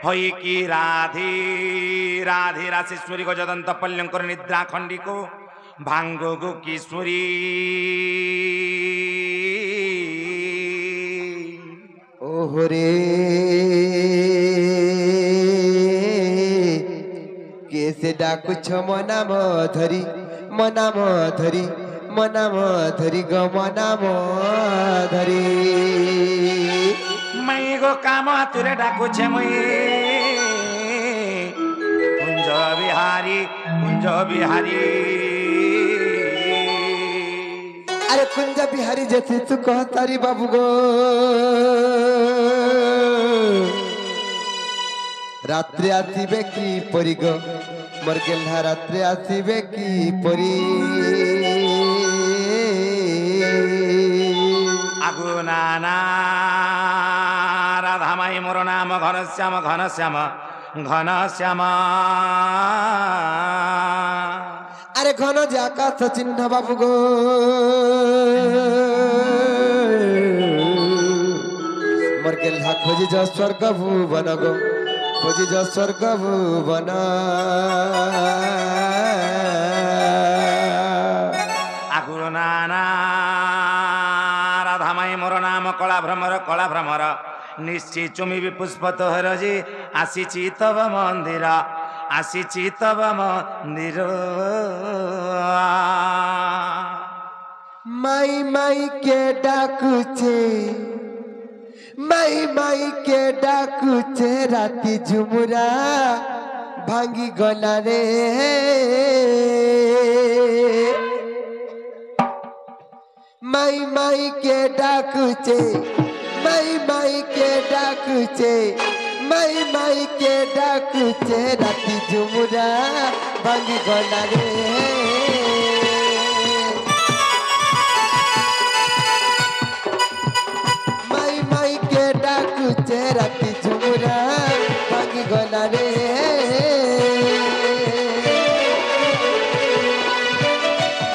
হই কি রাধি রাধি রাশেশ্বরী গজদন্ত পল্যঙ্কর নিদ্রা খণ্ডিকো ভাঙ্গ গো কিশোরী ওহরে কেসে ডাকুছ মনাম ধরি মনাম ধরি মনাম ধরি গ মনাম ধরি মাই গো কাম হাতুরে ডাকুছে মই কুঞ্জ বিহারী কুঞ্জ বিহারী আরে কুঞ্জ বিহারী যেতে তু কহতারি বাবু গো রাত্রে আসিবে কি পরি গো মোর গেল্হা রাত্রে আসিবে কি পরি আগু নানা রাধামাই মোর নাম ঘনশ্যাম ঘনশ্যাম ঘনশ্যাম আরে ঘন যে আকাশ চিহ্ন বাবু গো মোর গেল্হা খোঁজি যা স্বর্গ ভুবন গো খোঁজি যা স্বর্গ ভুবন আগু নানা রাধামাই মোর নাম কলা ভ্রমর নিশ্চি চুমিবি পুষ্প তোহর যে আসিছি তব মন্দির আসিছি তব মন্দির মাই মাই কে ডাকুছে মাই মাই কে ডাকুছে রাতি ঝুমুরা ভাঙ্গি গলা রে মাই মাই কে ডাকুছে মাই মাই কে ডাকুছে মাই মাই কে ডাকুছে রাতি ঝুমুরা ভাঙ্গি গলা রে মাই মাই কে ডাকুছে রাতি ঝুমুরা ভাঙ্গি গলা রে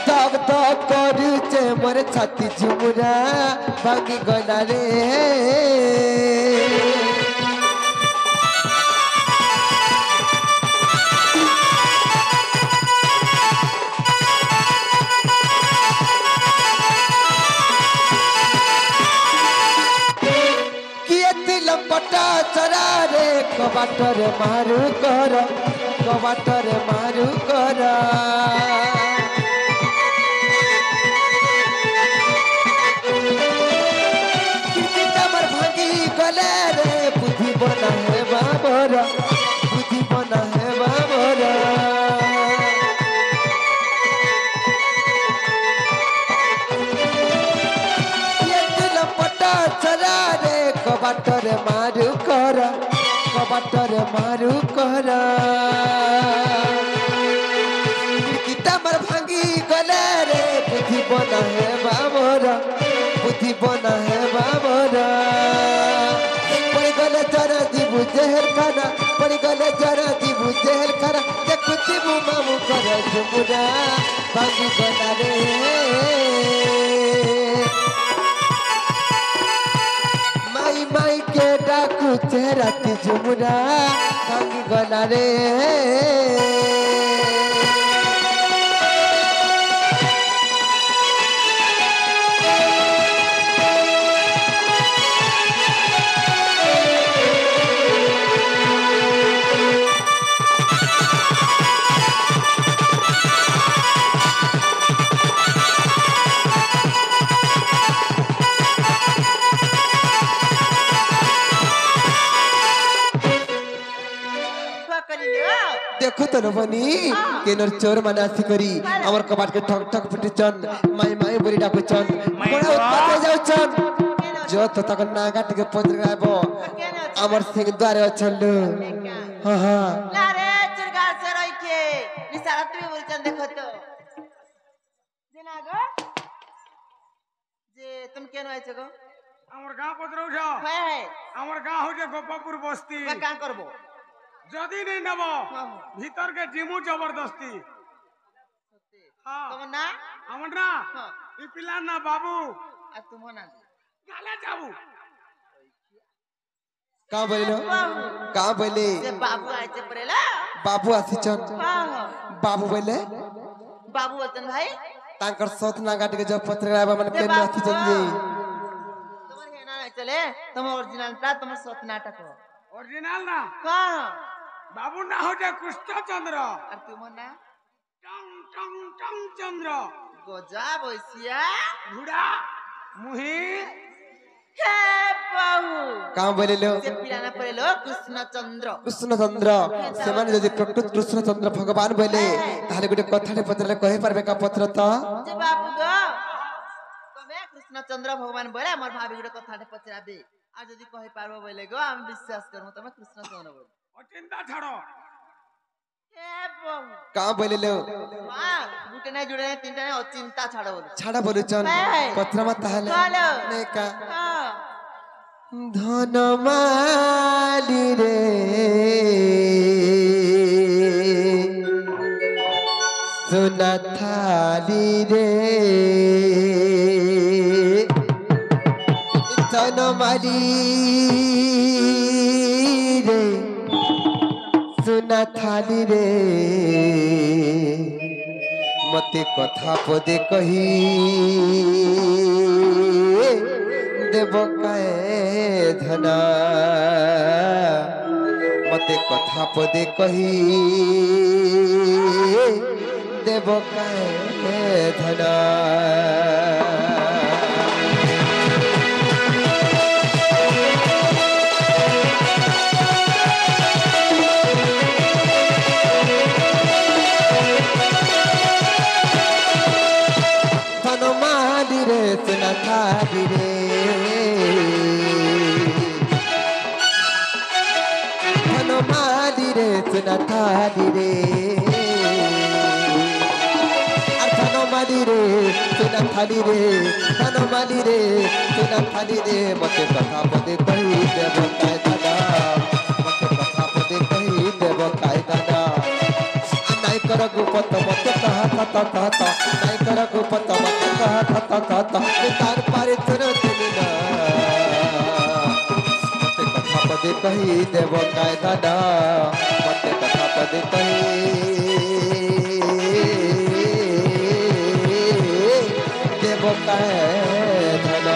দগ দগ করুছে মোর ছাতি ঝুমুরা ভাঙ্গি গলা রে লম্বটা চরা রে কবাটরে মারু কর কবাটরে মারু কর আমার ভাঙি গলে রে বুদ্ধি বনা হে বাবর বুদ্ধি বনা হে বাবর লম্বটা চরা রে কবাটরে মারু কর কবাটরে মারু কর আমার ভাঙি গলে রে বুদ্ধি বনা হে বাবর বুদ্ধি বনা হে বাবর পড়ি গলে জরা দিবু জেহেল খানা পড়ি গলে জরা দিবু জেহেল খানা দেখুছি মামু করে ঝুমুরা ভাঙি গলা রে মাই মাই কে ডাকুছে রাতি ঝুমুরা ভাঙ্গি গলা রে देखो तो नबनी केनर चोर माने आसी करी हमर कबाट के ठक ठक फुटी चन माई माई बोली डाको चन बड़ा उत्पात हो जाउ चन जो तो तक नागाट के पत्र गायबो हमर सिंह द्वारे अछलु हां हां ला रे चिरगार से रही के निसारा तुम बोलचन देखो तो जेना गो जे तुम केन आइछ गो हमर गांव पत्र उठा है हमर गांव हो जे गोपापुर बस्ती का करबो जदी नहीं नब भीतर के जिमु जबरदस्ती हां तुम ना हमर ना ई पिला ना बाबू आ तुम ना गाले जाबू का बोलिलो बाबू का बोले से बाबू आइছে परेला बाबू आसीचन हाँ बाबू बोले बाबू वतन भाई तांकर सत ना काट के जब पत्र आबा मन से केन बाबू आसीचन जी तुम्हारे है ना चले तुम ओरिजिनल ता तुम सत नाटक हो ओरिजिनल ना हाँ बाबू ना हो जाए कृष्ण चंद्र और तुम ना टंग टंग टंग चंद्र गोजा बोसिया घुड़ा मुही हे बाबू का बोलिलो से पिलाना परेलो कृष्ण चंद्र कृष्णचंद्र से माने जदि प्रकृत कृष्णचंद्र भगवान बोले ताले गुटे कथाटे पत्रले कहि पारबे का पत्र त जे बाबू गो तमे कृष्ण चंद्र भगवान बोले हमर भाभी गुटे कथाटे पचराबे आ जदी कहि पारबो बोले गो हम विश्वास करमु तमे कृष्ण चंद्र बोले और चिंता छाड़ो हे बाबू का बोलिलो हां गुटे नै जुड़े नै तीनटा नै चिंता छाड़ो बोले छाड़ा बोलुचन पत्र मा ताले हेलो ने का हां धनमाली रे सुनथाली रे धनमाली रे सुनथाली रे मते कथा पदे कही देव काए धना मते कथा पदे कही देव काए धना धनमाली रे सुनथाली रे धनमाली रे सुनथाली रे धनमाली रे सुनथाली रे धनमाली रे सुनथाली रे मते कथा पदे कही देव काय दादा मते कथा पदे कही देव काय दादा नाई कर गुपत मते कहा था नाई कर गुपत मते कहा था तार पारे सुनो तुमना मते कथा पदे कही देव काय दादा मते कथा पदे कही देव काय दादा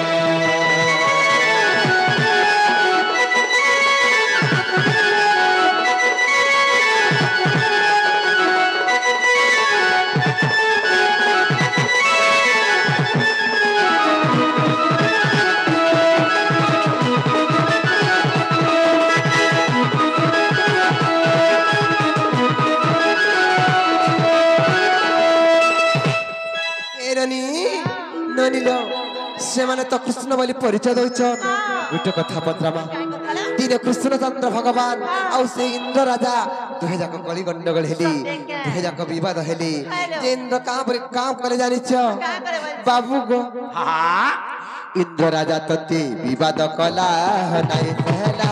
ननिलो से माने तो कृष्ण बोली परिचय दउछन गुटे कथा पत्रमा तीन कृष्णचंद्र भगवान आउ से इंद्र राजा दुहे जाक कली गंडगोल हेली दुहे जाक विवाद हेली जे इंद्र का पर काम करे जानि छ बाबू गो हाँ इंद्र राजा तते विवाद कला नाई सहला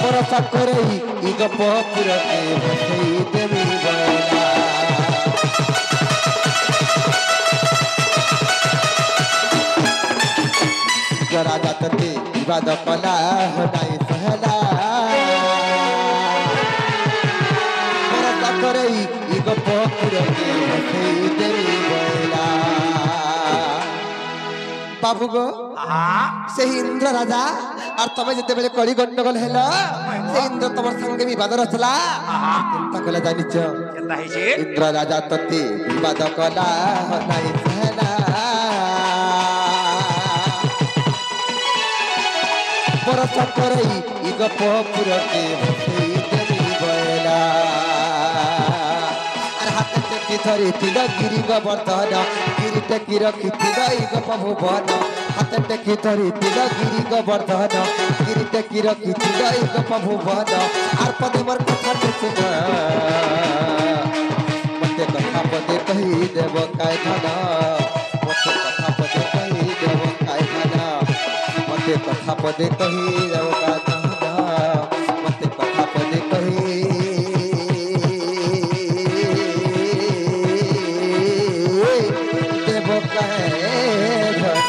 परसा करई इ गप पुर के भसई देवी बला राजा तते विवाद कला नाई सहला परसा करई इ गप पुर के भसई देवी बला बाबू गो हाँ से इंद्र राजा और तमे जते बेले कली गंडगोल हेला से इंद्र तमर संगे विवाद रचला चिंता कला जानिछ केता हिचे इंद्र राजा तते विवाद कला नाई सहला परसा करई इ गप पुर के भसई देवी बला अर हाथ टेकी धरी तिल गिरी गोवर्धन गिरी टेकी रखी तिल इ गप भुवन हाथ टेकी धरी तिल गिरी गोवर्धन गिरी टेकी रखी तिल इ गप भुवन आर पदे मोर कथा सुन मते कथा पदे कही देव काय धन मते कथा पदे कही देव काय धन मते कथा पदे कही देव काय धन मते कथा पदे कही देव काय धन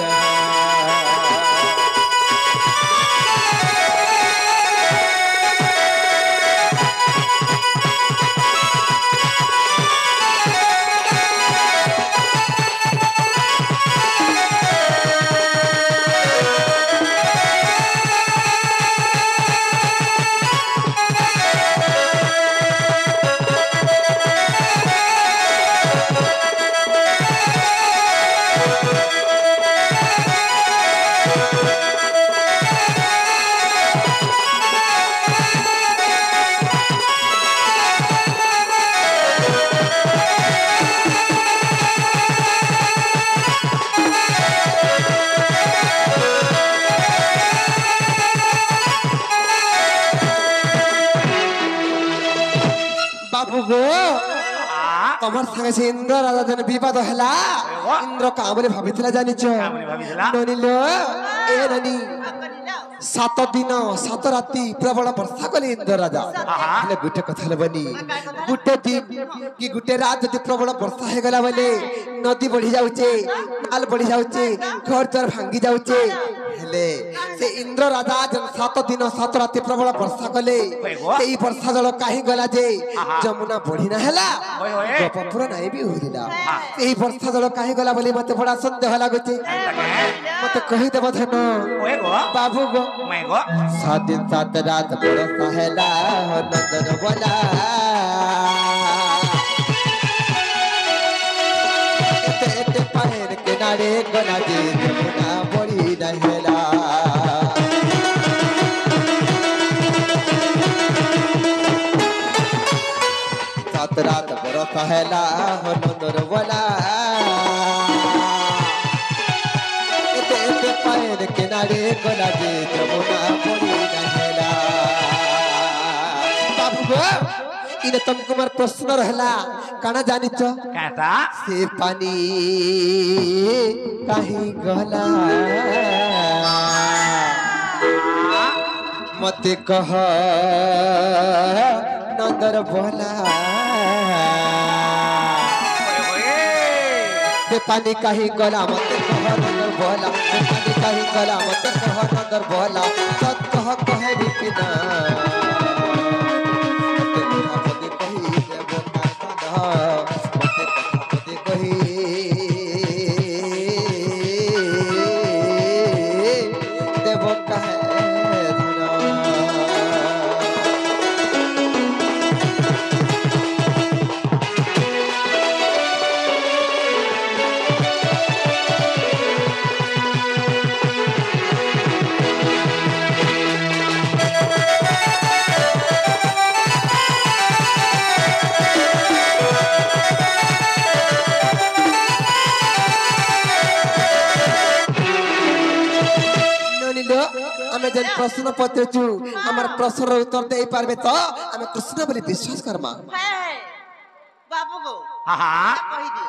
আমার সঙ্গে সে ইন্দ্র রাজা যেন বিবাদ হেলা ইন্দ্র কামরে ভাবিଥିଲା জানিছ কামরে ভাবিଥିଲା? ননিল এ ননি 7 দিন 7 রাতি প্রবল বর্ষা কলে ইন্দ্র রাজা হেলে গুটে কথা বনি গুটে দিন কি গুটে রাত যদি প্রবল বর্ষা হয়ে গলা বলে নদী বড়ি যাউছে নাল বড়ি যাউছে ঘর দ্বার ভাঙ্গি যাউছে হেলে সে ইন্দ্র রাজা যেন 7 দিন 7 রাতি প্রবল বর্ষা কলে সেই বর্ষা জল কাহি গলা যে যমুনা বড়ি না হেলা গপপুর নাই বি হইলা এই বর্ষা জল কাহি গলা বলি মতে বড় সন্দেহ লাগুছে মতে কহি দেব ধন ওই গো বাবু গো मैं गो 7 दिन 7 रात बरसा हेला नंदन बोला ते पैर किनारे गला दे जमुना बड़ी रहेला सात रात बरसा हेला नंदन बोला पैर किनारे गला दे जमुना बड़ी रहेला बाबू गो इने तुमको मार प्रश्न रहला काना जानिच कहता से पानी काहे गला मते कह नंदर बोला से पानी काहे गला मते कह नंदर बोला से पानी काहे गला मते कह नंदर बोला सत कह बिना मते कही देव का मते कही देव का हमें जन प्रश्न पत्र छु हमर प्रश्न उत्तर दे पारबे तो हमें कृष्ण बोली विश्वास करमा बाबू गो हाँ हाँ कही दे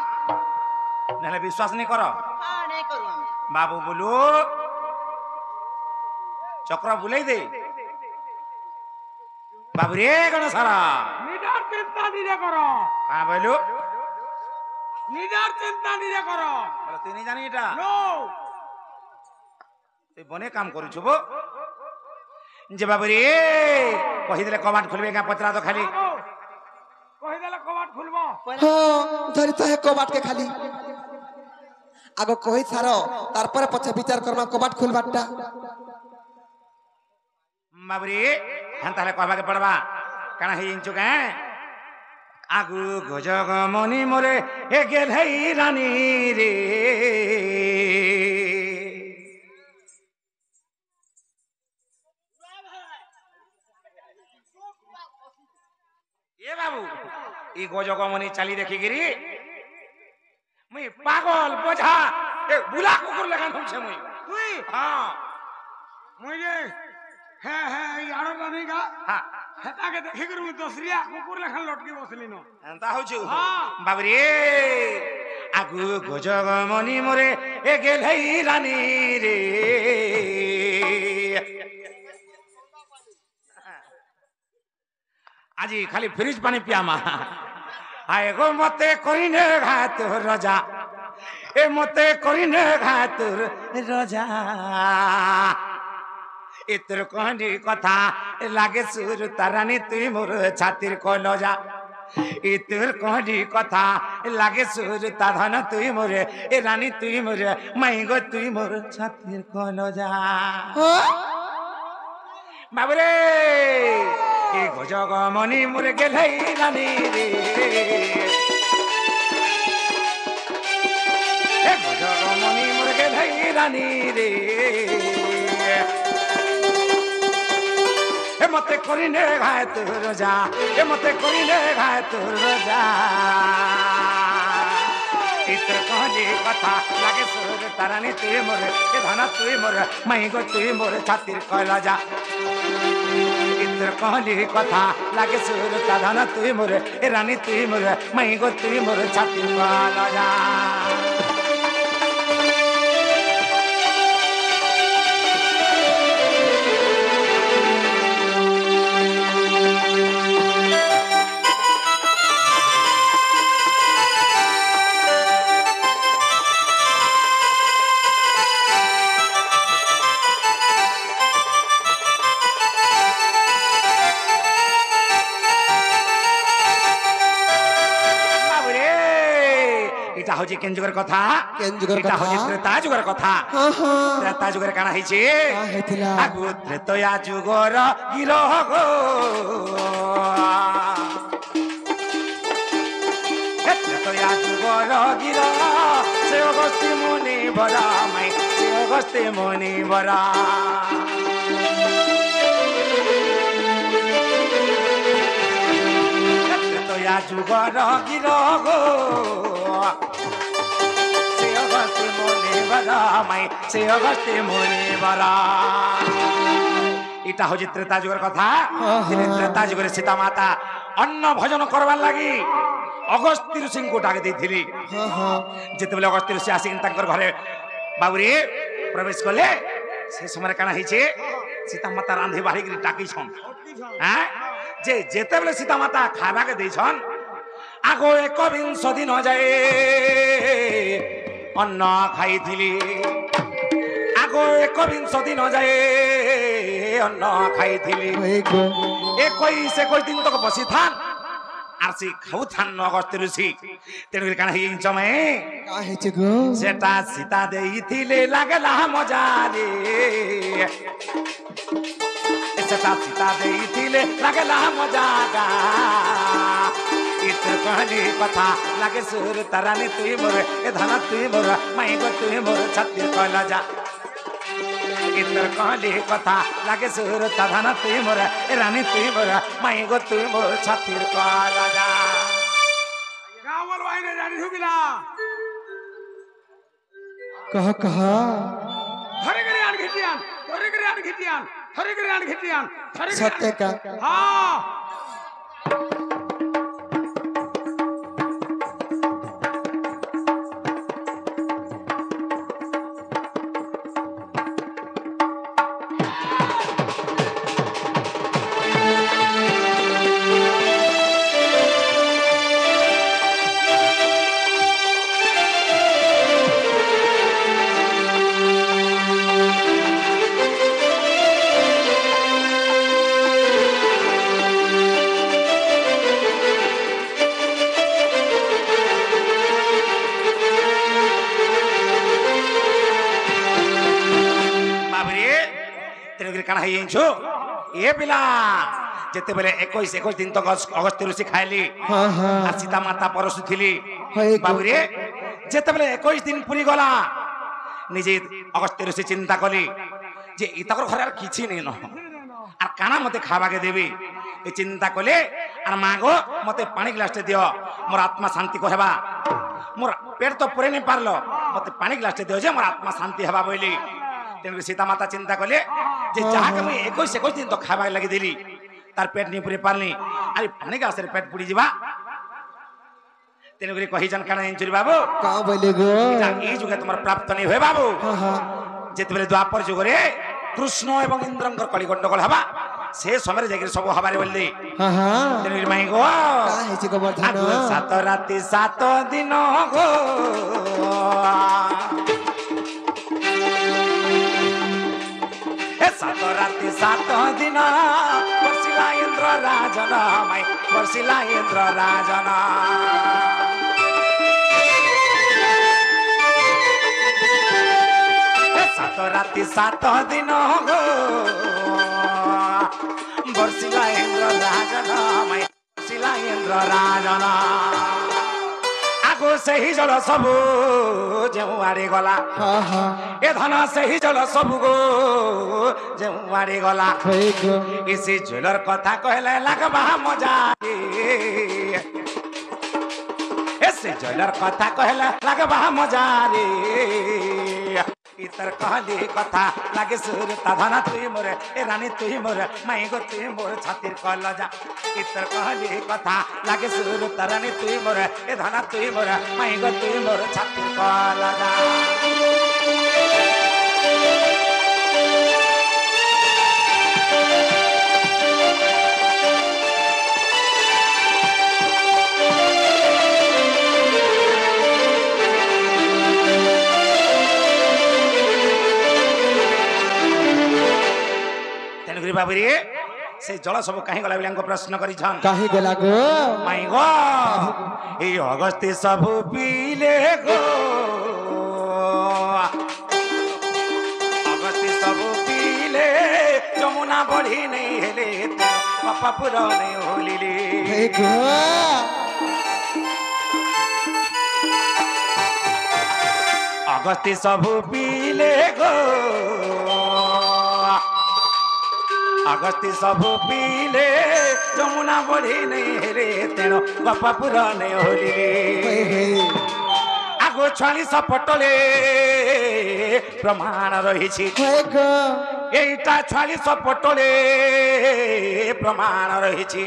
नहले विश्वास नहीं करो हाँ नहीं करू हम बाबू बोलू चक्र बुलाई दे बाबू रे गण सारा निडार चिंता नहीं करो कहाँ बोलू निडार चिंता नहीं करो बोला तू नहीं जानी এটা नो তুই বনে কাম করুছু বো যে বাবু রে কহিদেলে কবাট খুলবে গা পচরা তো খালি কই দেলে কবাট খুলবো हां धरि तो है कबाट के खाली आगो कहि सारो तारपर पछे विचार करमा कबाट खुलबाटा बाबू रे हां ताले कहबा के पड़बा काना हे इंचु का आगु गजग मनी मोरे ए गेल है रानी रे ए बाबू ई गजग मनी चाली देखि गिरी मुई पागल बोझा ए बुला कुकुर लगान होछे मुई তুই हां মুই যে হ্যাঁ হ্যাঁ ইয়ারো জানিগা हां হেতাকে দেখি করে মুই দসরিয়া কুকুর লেখান লটকি বসলি ন এন্তা হউছু হ্যাঁ। বাবু রে আগু গজগ মনি মোরে এ গেল হই রানী রে আজি খালি ফ্রিজ পানি পিয়ামা আয় গো মতে করিনে ঘাত রজা এ মতে করিনে ঘাত রজা এতর কহনি কথা লাগে সুর তারানি তুই মোর ছাতির কলজা এতর কহনি কথা লাগে সুর তাধন তুই মোরে এ রানী তুই মোরে মাই গো তুই মোর ছাতির কলজা বাবুরে এ গজগ মনি মোরে গেলাই রানী রে এ গজগ মনি মোরে গেলাই রানী রে এ মতে করিনে ঘায় তোর রোজা এ মতে করিনে ঘায় তোর রোজা ইতর কহলি কথা লাগে সুর তারানি তুই মোরে এ ধনা তুই মোরে মাই গো তুই মোরে ছাতির কয়লা যা इतर कहली कथा लागे सुरता धन तुई मोर ए रानी तुई मोर माई गो तुई मोर छाती कलजा হচ্ছে কেন যুগের কথা কেন যুগের এটা কথা হচ্ছে ত্রেতা যুগের কথা হ্যাঁ হ্যাঁ ত্রেতা যুগের কানা হইছে হেতিলা আগু ত্রেতয়া যুগর গিরহ গো ত্রেতয়া যুগর গিরহ সে অগস্তি মুনি বরা মাই সে অগস্তি মুনি বরা ত্রেতয়া যুগর গিরহ গো এটা হচ্ছে ত্রেতা যুগের কথা ত্রেতা যুগের সীতা মাতা অন্ন ভোজন করবার লাগি অগস্ত্য ঋষিଙ୍କୁ ডাকি ଦେଇଥିଲି যেତେବେଳେ অগস্ত্য ঋষি আসিকি ତାଙ୍କର ঘরে বাবুরে প্রবেশ কলে সে সময় কানা হয়েছে সীতা মাতা রাঁধি বাড়িকি ডাকিছন হ্যাঁ যে যেতেବେଳେ সীতা মাতা খাইবাকে ଦେଇছন আগ 21 দিন যায় অন্ন খাইଥିଲି আগ 21 দিন যায় অন্ন খাইଥିଲି 21 দিন তক বসি থান আর সে খাউ থান অগস্ত্য ঋষি তেণু কানা হেই জমে কা হেছে গো সেটা সীতা দেইছিলে লাগলা মজা রে সেটা সীতা দেইছিলে লাগলা মজা গা इतर कहली कथा लागे सुर तरानी तुई मोर ए धन तुई मोर माई गो तुई मोर छाती कलजा इतर कहली कथा लागे सुर धन तुई मोर ए रानी तुई मोर माई गो तुई मोर छाती कलजा गावल वाइने रानी हुबिला कहा हरे करे आन घिटियान हरे करे आन घिटियान हरे करे आन घिटियान हरे सत्य का हां କାଣା ହେଇଯାଇଛୁ ଏ ପିଲା ଯେତେବେଳେ 21 ଦିନ ତକ ଅଗସ୍ତ୍ୟ ଋଷି ଖାଇଲି আর ସୀତା ମାତା ପରସୁଥିଲି ବାବୁରେ ଯେତେବେଳେ 21 ଦିନ ପୁରୀ ଗଲା ନିଜେ ଅଗସ୍ତ୍ୟ ଋଷି ଚିନ୍ତା କଲି যে ইতাকর ঘরে আর কিছু নেই ন আর কানা মতে খাবাকে দেবি এই চিন্তা কলে আর মা গো মতে পানি গ্লাসটে দিও মোর আত্মা শান্তি কহবা মোর পেট তো পুরে নেই পারলো মতে পানি গ্লাসটে দিও যে মোর আত্মা শান্তি হবা বইলি তেমন সীতা মাতা চিন্তা কলে যে যাহাকে মুই 21 দিন তো খাবার লাগি দিলি তার পেট নি পুরে পারনি আর পানি গ্লাসের পেট পুড়ি যাবা তেমন করে কহিজন কানা ইঞ্চুরি বাবু का बोले गो এই যুগে তোমার প্রাপ্ত নেই হয়ে বাবু যেতেবেলে দ্বাপর যুগরে কৃষ্ণ এবং ইন্দ্রঙ্কর কলি গন্ডগোল হবা সে সময় যাই সব হবারে বললি তেমন মাই গো का हेचे गो वर्धन আগু 7 রাতি 7 দিন গো এ 7 রাতি 7 দিন বর্ষিলা ইন্দ্র রাজন মাই বর্ষিলা ইন্দ্র রাজন সাত রাতি 7 দিন গো বর্ষিলা ইন্দ্র রাজন মাই বর্ষিলা ইন্দ্র রাজন আগো সেই জল সবু যেউ আড়ে গলা এ ধন সেই জল সবু গো যেউ আড়ে গলা এসে জলর কথা কহলে লাগবা মজা এসে জলর কথা কহলে লাগবা মজা রে इतर कहली कथा लागे सुर ताधना तुई मोरे ए रानी तुई मोरे माई गो तुई मोर छातिर कलजा इतर कहली कथा लागे सुर तारानी तुई मोरे ए धना तुई मोरे माई गो तुई मोर छातिर कलजा बाबरी से जल सब कहीं गला बिलांको प्रश्न करिछन कहीं गला गो माई गो ए अगस्ती सब पीले गो अगस्ती सब पीले जमुना बढ़ी नहीं हेले पापुर नहीं होलिले गो अगस्ती सब पीले गो अगस्ती सब पीले जमुना बढ़ी नहीं हेरे तेणु गपापुर नहीं होली आगो 40 पटले प्रमाण रही এইটা 40 পটলে প্রমাণ রয়েছে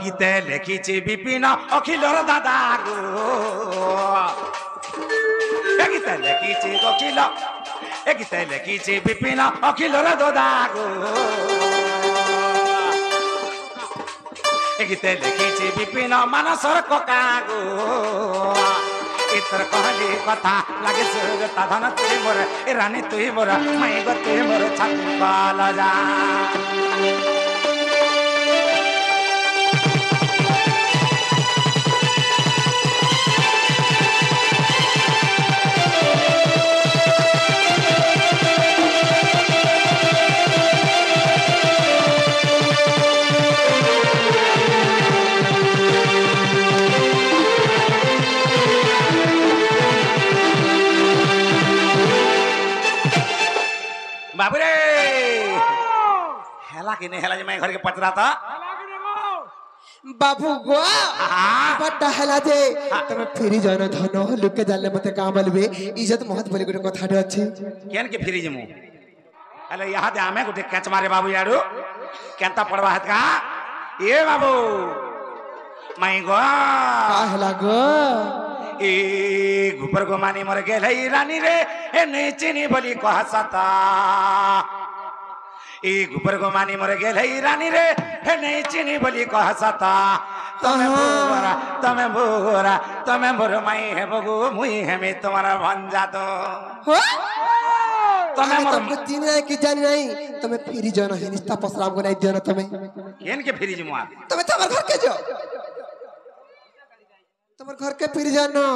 গীতে লিখিছি বিপিন অখিলর দাদা গো গীতে লিখিছি অখিল গীতে লিখিছি বিপিন অখিলর দাদা গো গীতে লিখিছি বিপিন মানসর ককা গো इतर कहली कथा लागे सुर ताधन तुई मोर ए रानी तुई मोर माई गो तुई मोर छाती कलजा बाबूरे हेला कि नहीं हेला जी मैं घर के पचरा था बाबू गो बड़ा हेला जे तमे फिरी जन धन लुके जाले मते का बोलबे इज्जत महत बोली गुटे कथाटे अछि केन के फिरी जमु अले यहा दे आमे गुटे कैच मारे बाबू याडू केनता पड़वा हाथ का ए बाबू माई गो का हेला गो ए गुपर गो मानी मर गेल रानी रे ए नहीं चिनी बोली कहसता ए गुपर गो मानी मर गेल रानी रे ए नहीं चिनी बोली कहसता तमे मोर माई हे बगु मुई हे में तुम्हारा भंजा तो तमे मोर तीन है कि जानी नहीं तमे फिरी जन है निस्ता पसराम को नहीं देना तमे केन के फिरी जमुआ तमे तमर घर के जो तमर घर के फिर जानो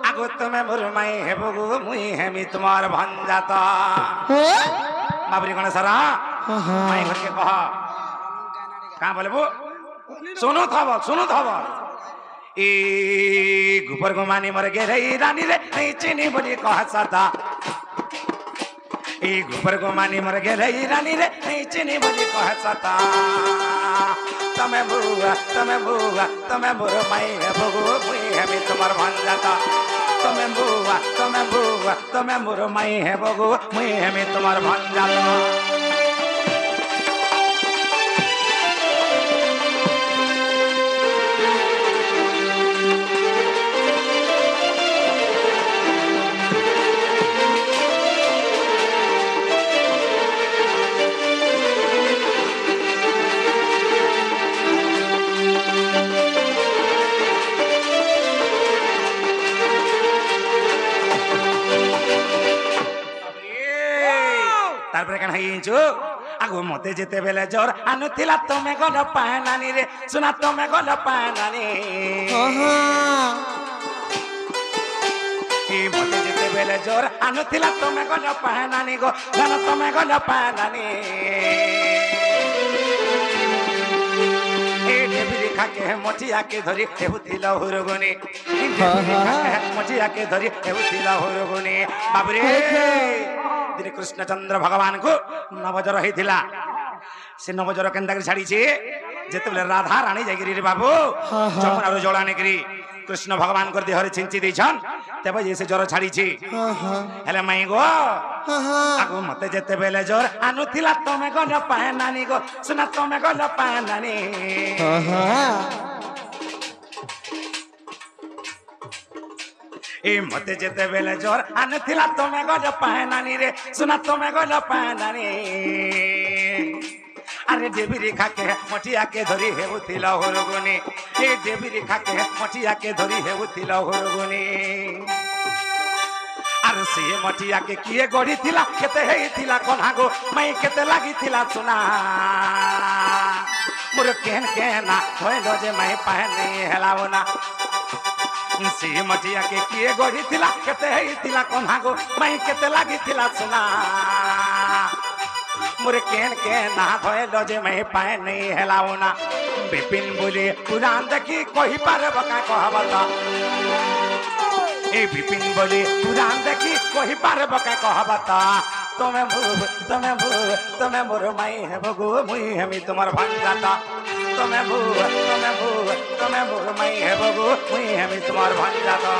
आगो तमे मोर माई हे बगु मुई हे में तुम्हारा भंजा तो बाबरी कोन सरा माई घर के कह का बोलबो सुनो थब ए गुपर गो मानी मर गे रे रानी रे नहीं चिनी बोली कहसता ए गुपर गो मानी मर गे रे रानी रे नहीं चिनी बोली कहसता तमे बुआ तमे मोर माई हे बगु मुई हे में तुम्हार भंजाता तमे मोर माई हे बगु मुई हे में तुम्हार भंजाता आगो मते जेते बेले जोर आनुथिला तमे गल पानानी रे सुना तमे गल पानानी ए मते जेते बेले जोर आनुथिला तमे गल पानानी गो जान तमे गल पानानी ए देबी खाके मचिया के धरी हेउथिला हुरगुनी मचिया के धरी हेउथिला हुरगुनी बाबरे दिन कृष्णचंद्र भगवान को नवजर होता से नवजर के छाड़ी जेते राधा रानी जागिरी रे बाबू जमुना जल आनिकी कृष्ण भगवान कर देहरे छिंची देछन तबे जैसे ज्वर छाड़ी छी हाँ हाँ हेले माई गो हाँ हाँ आगो मते जेते बेले जोर आनुथिला तमे गन पाए नानी गो सुना तमे गन पाए नानी हाँ हाँ ए मते जेते बेले जोर आनुथिला तमे गन पाए नानी रे सुना तमे गन पाए नानी अरे देवी रेखा के मटिया के धरी हेउथिला होरगुनी ए देवी रेखा के मटिया के धरी हेउथिला होरगुनी अरे से मटिया के किए गढ़ी थिला केते हेइथिला कोन्हागो मई केते लागी थिला सुना मोर केन केना होइलो जे मई पाए नहीं हेलावना से मटिया के किए गढ़ी थिला केते हेइथिला कोन्हागो मई केते लागी थिला सुना मोर केन केना होइलो जे मई पाए नहीं हेलावना बिपिन बोले पुराण देखी कहि पारे बका कहबता ए बिपिन बोली पुराण देखी कही पारे बका कहबता तुम्हें मोर माई है बगु मुई हमी तुम्हार भंजाता तुम्हें मोर माई है बगु मुई हमी तुम्हार भंजाता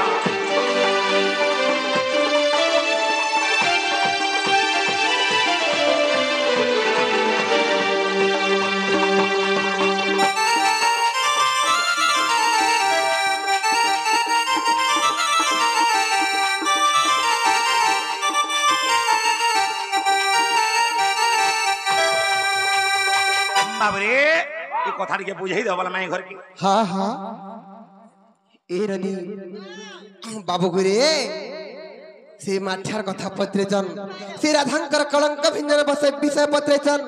बाबरे ये कथा के बुझाई दो वाला माई घर की हाँ हाँ ए रनी बाबू गुरे से माठ्यार कथा पत्रेचन से राधांकर कलंक भंजन विषय पत्रेचन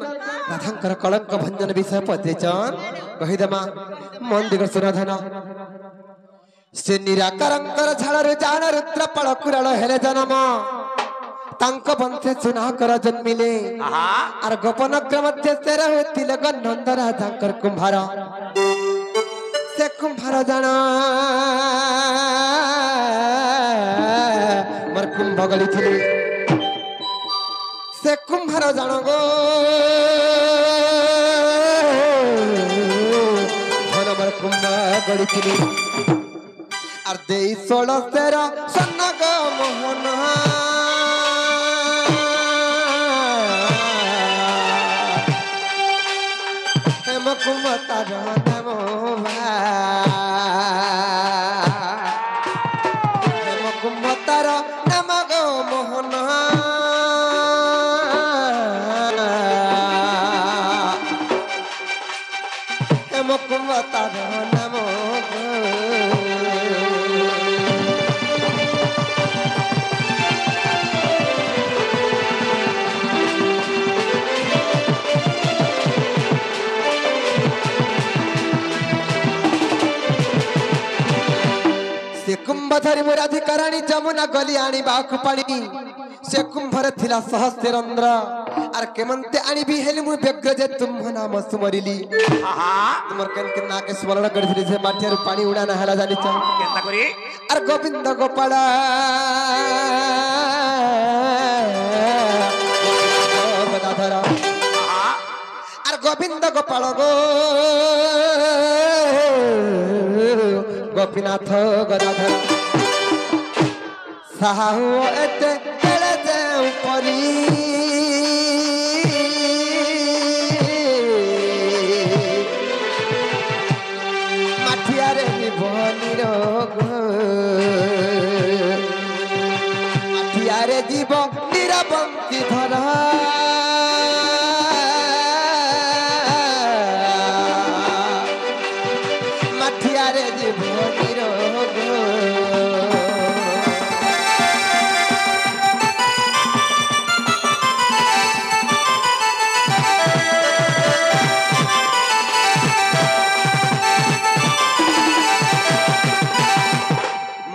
राधांकर कलंक भंजन विषय पत्रेचन कहिदमा मन दिगर सुराधन से निराकरंकर झाड़ जान रुद्र पड़ कुराल हेले जन्म तांको बंशे सुना कर जन्मिले आर गोपन मध्य से रहुतिले नंद राधांकर कुंभार से कुंभार जाना मर कुंभ गली थिले से कुंभार जान गो धन मर कुंभ गली थिले आर दे 16 तेरा सन्नग मोहन कुमतार नमो कुमतार नम गो मोहन हेम कुमतार नमो कुंभधरी मुराधिकाराणी जमुना गली आनी बाखु पानी से कुंभर थिला सहस्र रंद्र आर केमंते आनी भी हेली मु व्यग्र जे तुम नाम सुमरिली तुमर कन के नाके स्मरण करथिले जे माटियार पानी उडाना हला जानि छ केता करी आर गोविंद गोपाल गदाधर आर गोविंद गोपाल गो गोपीनाथ गदाधर साहु एते केले जे उपरी माठियारे निभनी रोग माठियारे जीव निरबंती धरा माठियारे जीव निरोग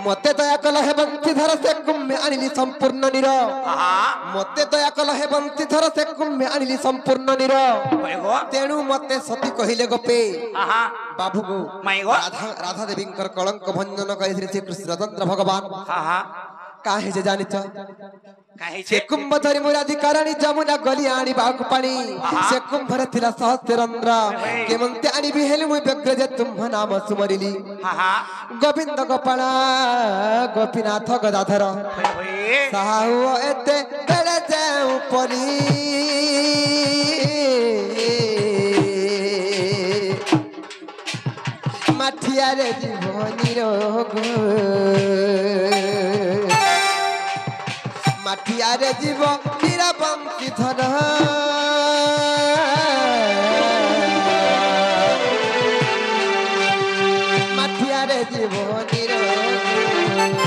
मते दया कल हे बंशीधर से कुम्मे आनिली संपूर्ण निर मते दया कल हे बंशीधर से कुम्मे आनिली संपूर्ण निर तेणु मते सती कहिले गोपे बाबू गो राधा देवी कलंक भंजन कहि श्री कृष्णचंद्र भगवान काहे जे जानिच काहे से छे कुंभ धरि मुराधिकारणी जमुना गली आनी बाकु पानी से कुंभर थिला सहस्रंद्र केमंते आनी बिहेल मु व्यग्र जे तुम नाम सुमरिली हा हा गोविंद गोपाल गोपीनाथ गदाधर होए साहु एते बेले जाऊ परी माठिया रे जीवनी रोग माठिया रे जीव मीरा बंशी धर माठिया रे जीवनी रोग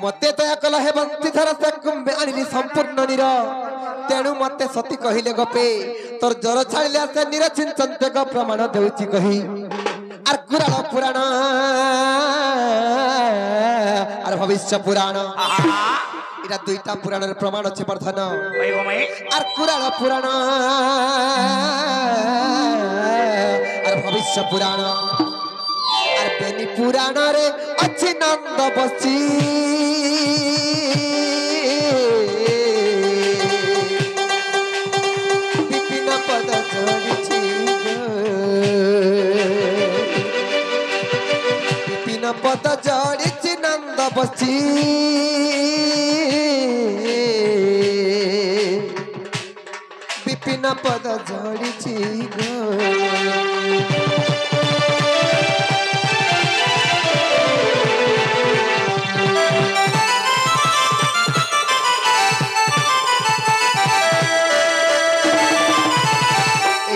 मते दया कल हे बंशीधर से कुंभे आनिली संपूर्ण निर तेणु मते सती कहिले गपे तोर जर छाड़िले से निरचिंतन ग प्रमाण देउची कही आर कुराण पुराण आर भविष्य पुराण इरा दुईटा पुराण रे प्रमाण अछि वर्धन होए गो मई आर कुराण पुराण आर भविष्य पुराण आर बेनी पुराण रे अछि नंद बसी विपिन पद जोड़िछि विपिन पद जोड़िछि नंद बसी विपिन पद जोड़िछि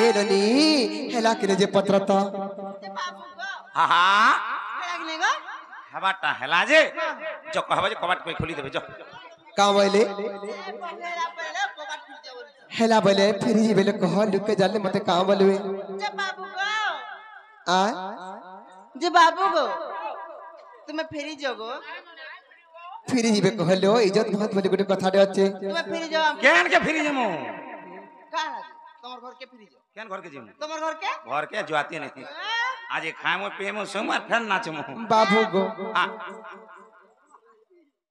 हेला के जे पत्र त ते बाबू गो हा हा लागले गो हबाटा हेला जे जो कहबा जे कबाट कोई खोली देबे जो का बोले पहलेरा पहले पकड़ फिर जाओ हेला बोले फिर जी बोले कह लुके जाले मते का बोलवे जे बाबू गो आ जे बाबू गो तुम्हें फेरी जगो फिर जी बे कहलो इज्जत बहुत बोले गुटे कथा दे अच्छे तुम्हें फेरी जाओ केन के फिरी जमु का तुम्हार घर के फेरी जाओ केन घर के जमु तुम्हार घर के जुआती नहीं आज खामो पेमो सुमा फेन नाचमु बाबू गो हां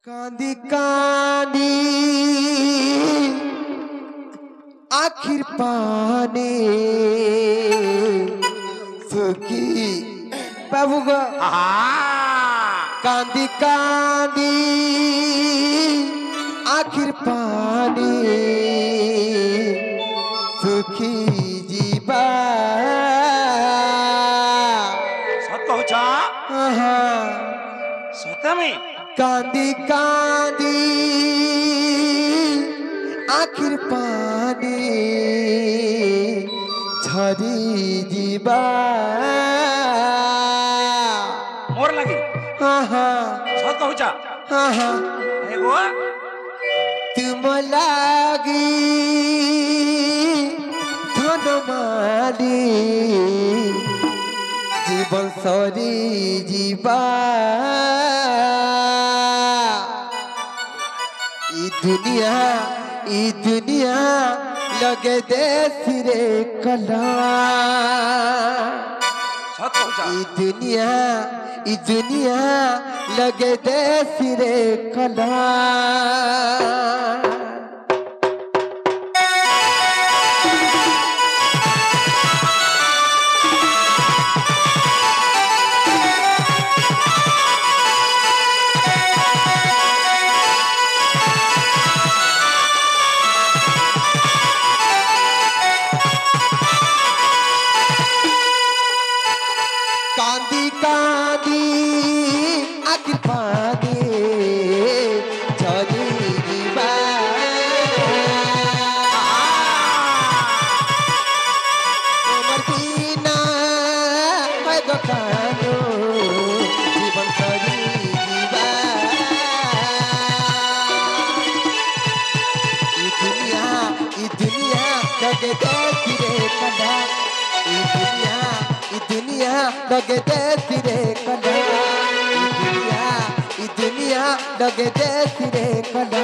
कांदी कांदी आखिर पाने सुखी बाबू गो हा कांदी कांदी आखिर पानी सुखी जीवा सत कहूचा सत में कांदी कांदी आखिर पानी झरी जीवा मोर लगी सत कहूचा एगो तुम लागी धन माली जीवन सरी जीवा ई दुनिया लगे देश रे कला सत कहूचा ई दुनिया लगे देश रे कला कांदी कांदी आखिर पानी झरी जीवा उमर बिना है दुकानो जीवन सरी जीवा ई दुनिया लगे देख रे कला ई दुनिया लगे देश रे कला ई दुनिया लगे देश रे कला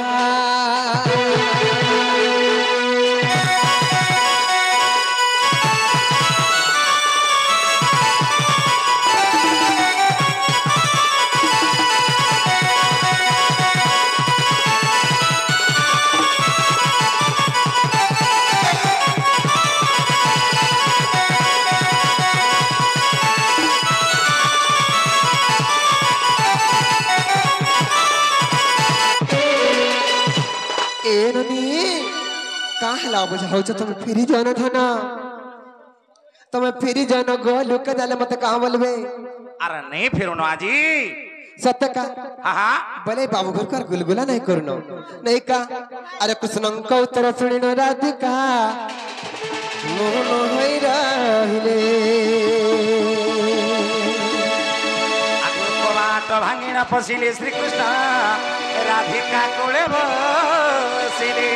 ए ननी काहला बुझाउछ तुम फिरी जान धन तुम फिरी जान गोलू के दाले मत कहां बोलबे अरे नहीं फिर आजी सत्य का हाँ भले बाबू घर कर गुलगुला नहीं करनो नहीं का अरे कृष्ण को उत्तर सुनिनो राधिका मोहन होई रहिले आगुर बाट भांगिन पसिले श्रीकृष्ण राधिका कोले बसिले